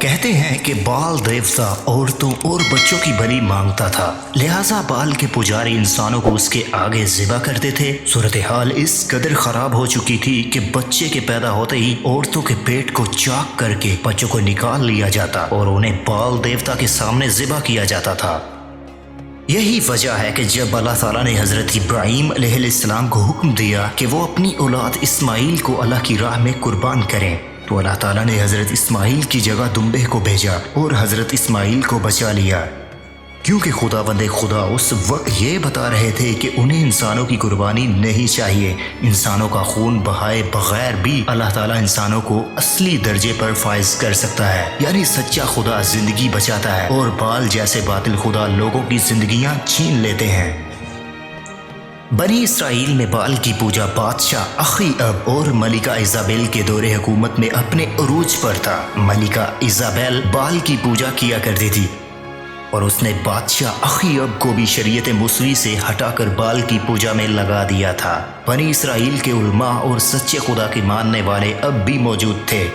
کہتے ہیں کہ بال دیوتا عورتوں اور بچوں کی بلی مانگتا تھا، لہٰذا بال کے پجاری انسانوں کو اس کے آگے ذبح کرتے تھے۔ صورتحال اس قدر خراب ہو چکی تھی کہ بچے کے پیدا ہوتے ہی عورتوں کے پیٹ کو چاک کر کے بچوں کو نکال لیا جاتا اور انہیں بال دیوتا کے سامنے ذبح کیا جاتا تھا۔ یہی وجہ ہے کہ جب اللہ تعالیٰ نے حضرت ابراہیم علیہ السلام کو حکم دیا کہ وہ اپنی اولاد اسماعیل کو اللہ کی راہ میں قربان کریں، تو اللہ تعالیٰ نے حضرت اسماعیل کی جگہ دمبے کو بھیجا اور حضرت اسماعیل کو بچا لیا، کیونکہ خدا اس وقت یہ بتا رہے تھے کہ انہیں انسانوں کی قربانی نہیں چاہیے۔ انسانوں کا خون بہائے بغیر بھی اللہ تعالیٰ انسانوں کو اصلی درجے پر فائز کر سکتا ہے، یعنی سچا خدا زندگی بچاتا ہے اور بال جیسے باطل خدا لوگوں کی زندگیاں چھین لیتے ہیں۔ بنی اسرائیل میں بال کی پوجا بادشاہ اخی اب اور ملکہ ایزابیل کے دور حکومت میں اپنے عروج پر تھا۔ ملکہ ایزابیل بال کی پوجا کیا کرتی تھی اور اس نے بادشاہ اخی اب کو بھی شریعت موسوی سے ہٹا کر بال کی پوجا میں لگا دیا تھا۔ بنی اسرائیل کے علماء اور سچے خدا کے ماننے والے اب بھی موجود تھے،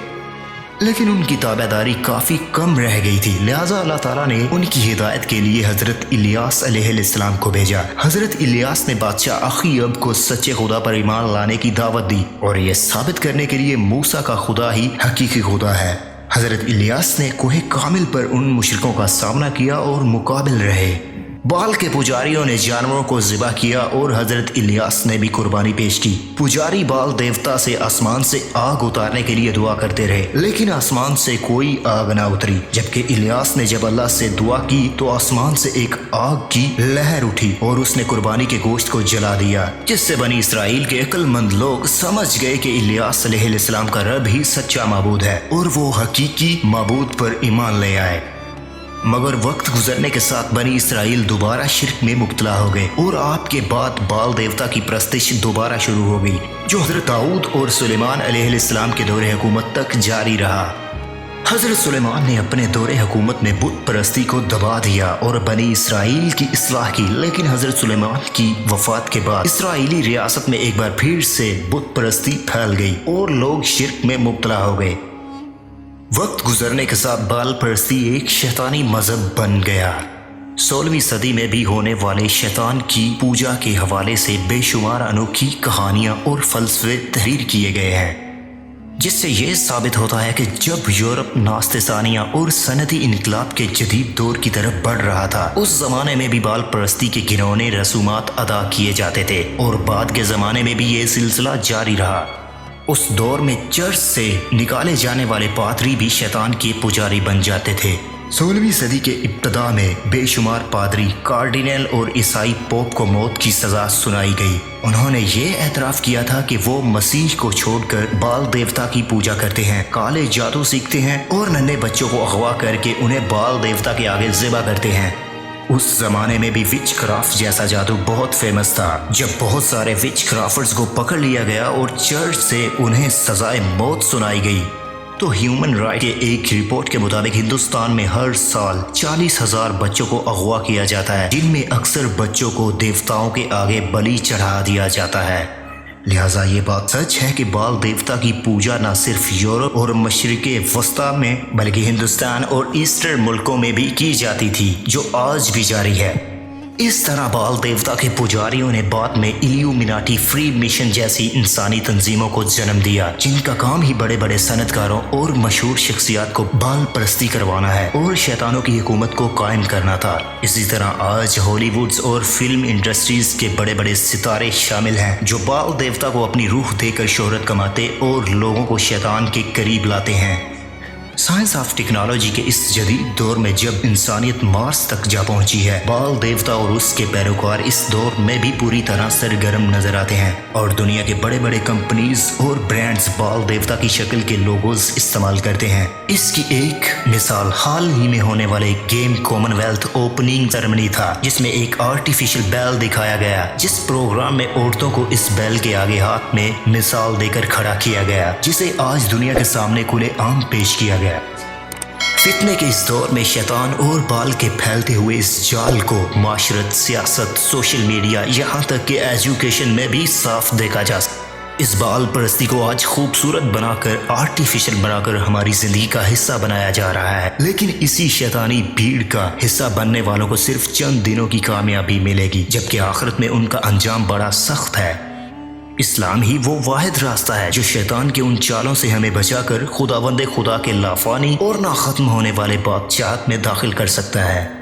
لیکن ان کی تابع داری کافی کم رہ گئی تھی، لہٰذا اللہ تعالیٰ نے ان کی ہدایت کے لیے حضرت الیاس علیہ السلام کو بھیجا۔ حضرت الیاس نے بادشاہ اخی اب کو سچے خدا پر ایمان لانے کی دعوت دی اور یہ ثابت کرنے کے لیے موسیٰ کا خدا ہی حقیقی خدا ہے۔ حضرت الیاس نے کوہ کامل پر ان مشرکوں کا سامنا کیا اور مقابل رہے۔ بال کے پجاریوں نے جانوروں کو ذبح کیا اور حضرت الیاس نے بھی قربانی پیش کی۔ پجاری بال دیوتا سے آسمان سے آگ اتارنے کے لیے دعا کرتے رہے، لیکن آسمان سے کوئی آگ نہ اتری، جبکہ الیاس نے جب اللہ سے دعا کی تو آسمان سے ایک آگ کی لہر اٹھی اور اس نے قربانی کے گوشت کو جلا دیا، جس سے بنی اسرائیل کے عقل مند لوگ سمجھ گئے کہ الیاس علیہ السلام کا رب ہی سچا معبود ہے اور وہ حقیقی معبود پر ایمان لے آئے۔ مگر وقت گزرنے کے ساتھ بنی اسرائیل دوبارہ شرک میں مبتلا ہو گئے اور آپ کے بعد بال دیوتا کی پرستش دوبارہ شروع ہو گئی، جو حضرت داؤد اور سلیمان علیہ السلام کے دور حکومت تک جاری رہا۔ حضرت سلیمان نے اپنے دور حکومت میں بت پرستی کو دبا دیا اور بنی اسرائیل کی اصلاح کی، لیکن حضرت سلیمان کی وفات کے بعد اسرائیلی ریاست میں ایک بار پھر سے بت پرستی پھیل گئی اور لوگ شرک میں مبتلا ہو گئے۔ وقت گزرنے کے ساتھ بال پرستی ایک شیطانی مذہب بن گیا۔ 16ویں صدی میں بھی ہونے والے شیطان کی پوجا کے حوالے سے بے شمار انوکھی کہانیاں اور فلسفے تحریر کیے گئے ہیں، جس سے یہ ثابت ہوتا ہے کہ جب یورپ ناستثانیہ اور صنعتی انقلاب کے جدید دور کی طرف بڑھ رہا تھا، اس زمانے میں بھی بال پرستی کے گھنونے رسومات ادا کیے جاتے تھے اور بعد کے زمانے میں بھی یہ سلسلہ جاری رہا۔ اس دور میں چرچ سے نکالے جانے والے پادری بھی شیطان کے پجاری بن جاتے تھے۔ 16ویں صدی کے ابتدا میں بے شمار پادری، کارڈینل اور عیسائی پوپ کو موت کی سزا سنائی گئی۔ انہوں نے یہ اعتراف کیا تھا کہ وہ مسیح کو چھوڑ کر بال دیوتا کی پوجا کرتے ہیں، کالے جادو سیکھتے ہیں اور ننھے بچوں کو اغوا کر کے انہیں بال دیوتا کے آگے ذبح کرتے ہیں۔ اس زمانے میں بھی وچ کرافٹ جیسا جادو بہت فیمس تھا۔ جب بہت سارے وچ کرافٹس کو پکڑ لیا گیا اور چرچ سے انہیں سزائے موت سنائی گئی، تو ہیومن رائٹ کے ایک رپورٹ کے مطابق ہندوستان میں ہر سال 40,000 بچوں کو اغوا کیا جاتا ہے، جن میں اکثر بچوں کو دیوتاؤں کے آگے بلی چڑھا دیا جاتا ہے۔ لہٰذا یہ بات سچ ہے کہ بال دیوتا کی پوجا نہ صرف یورپ اور مشرق وسطیٰ میں بلکہ ہندوستان اور ایسٹر ملکوں میں بھی کی جاتی تھی، جو آج بھی جاری ہے۔ اس طرح بال دیوتا کے پجاریوں نے بعد میں ایلیومیناٹی، فری میشن جیسی انسانی تنظیموں کو جنم دیا، جن کا کام ہی بڑے بڑے صنعت کاروں اور مشہور شخصیات کو بال پرستی کروانا ہے اور شیطانوں کی حکومت کو قائم کرنا تھا۔ اسی طرح آج ہالی ووڈز اور فلم انڈسٹریز کے بڑے بڑے ستارے شامل ہیں، جو بال دیوتا کو اپنی روح دے کر شہرت کماتے اور لوگوں کو شیطان کے قریب لاتے ہیں۔ سائنس آف ٹیکنالوجی کے اس جدید دور میں جب انسانیت مارس تک جا پہنچی ہے، بال دیوتا اور اس کے پیروکار اس دور میں بھی پوری طرح سرگرم نظر آتے ہیں اور دنیا کے بڑے بڑے کمپنیز اور برانڈز بال دیوتا کی شکل کے لوگوز استعمال کرتے ہیں۔ اس کی ایک مثال حال ہی میں ہونے والے game common wealth opening ceremony تھا، جس میں ایک آرٹیفیشل بیل دکھایا گیا، جس پروگرام میں عورتوں کو اس بیل کے آگے ہاتھ میں مثال دے کر کھڑا کیا گیا، جسے آج دنیا کے سامنے کھلے عام پیش کیا گیا۔ فتنے کے اس دور میں شیطان اور بال کے پھیلتے ہوئے اس جال کو معاشرت، سیاست، سوشل میڈیا، یہاں تک کہ ایجوکیشن میں بھی صاف دیکھا جا سکتا ہے۔ اس بال پرستی کو آج خوبصورت بنا کر آرٹیفیشل بنا کر ہماری زندگی کا حصہ بنایا جا رہا ہے، لیکن اسی شیطانی بھیڑ کا حصہ بننے والوں کو صرف چند دنوں کی کامیابی ملے گی، جبکہ آخرت میں ان کا انجام بڑا سخت ہے۔ اسلام ہی وہ واحد راستہ ہے جو شیطان کے ان چالوں سے ہمیں بچا کر خداوند خدا کے لافانی اور نہ ختم ہونے والے بادشاہت میں داخل کر سکتا ہے۔